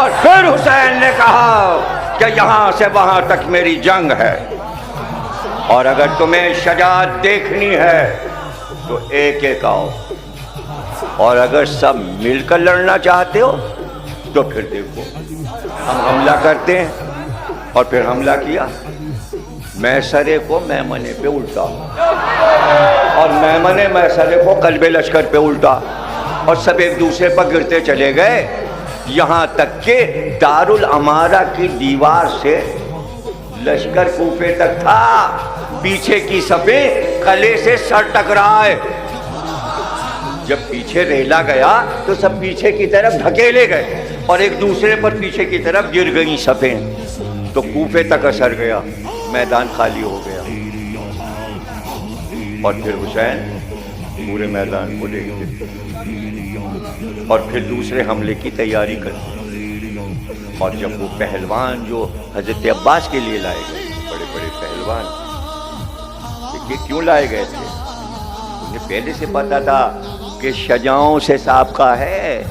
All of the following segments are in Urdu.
اور پھر حسین نے کہا کہ یہاں سے وہاں تک میری جنگ ہے، اور اگر تمہیں شجاعت دیکھنی ہے تو ایک ایک آؤ، اور اگر سب مل کر لڑنا چاہتے ہو تو پھر دیکھو ہم حملہ کرتے ہیں۔ اور پھر حملہ کیا، میسرے کو میمنے پہ الٹا، اور میمنے میسرے کو قلب لشکر پہ الٹا، اور سب ایک دوسرے پر گرتے چلے گئے، یہاں تک کہ دارالعمارہ کی دیوار سے لشکر کوفے تک تھا، پیچھے کی صفیں قلعے سے سر ٹکرائے۔ جب پیچھے ریلا گیا تو سب پیچھے کی طرف دھکیلے گئے اور ایک دوسرے پر پیچھے کی طرف گر گئیں صفیں، تو کوفے تک اثر گیا، میدان خالی ہو گیا۔ اور پھر حسین پورے میدان کو لے گئے اور پھر دوسرے حملے کی تیاری کرتے۔ اور جب وہ پہلوان جو حضرت عباس کے لیے لائے گئے، بڑے بڑے پہلوان، یہ کیوں لائے گئے تھے؟ انہیں پہلے سے پتا تھا کہ شجاعوں سے سابقہ ہے،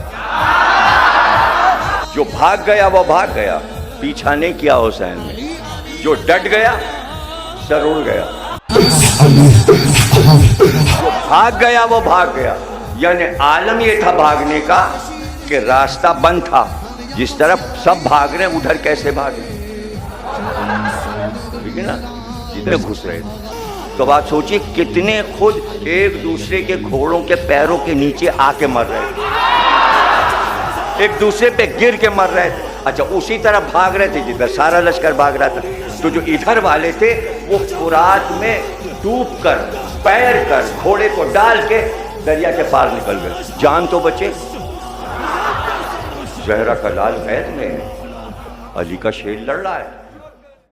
جو بھاگ گیا وہ بھاگ گیا، پیچھا نہیں کیا حسین نے، جو ڈٹ گیا سر اڑ گیا، جو بھاگ گیا وہ بھاگ گیا۔ یعنی عالم یہ تھا بھاگنے کا کہ راستہ بند تھا، جس طرف سب بھاگ رہے ادھر کیسے بھاگے، ٹھیک ہے نا، جدھر گھس رہے تھے۔ تو بات سوچیے کتنے خود ایک دوسرے کے گھوڑوں کے پیروں کے نیچے آ کے مر رہے تھے، ایک دوسرے پہ گر کے مر رہے تھے۔ اچھا اسی طرح بھاگ رہے تھے جدھر سارا لشکر بھاگ رہا تھا، تو جو ادھر والے تھے وہ فرات میں ڈوب کر پیر کر گھوڑے کو ڈال کے دریا کے پار نکل گئے، جان تو بچے۔ زہرا کا لال قید میں، علی کا شیر لڑ رہا ہے۔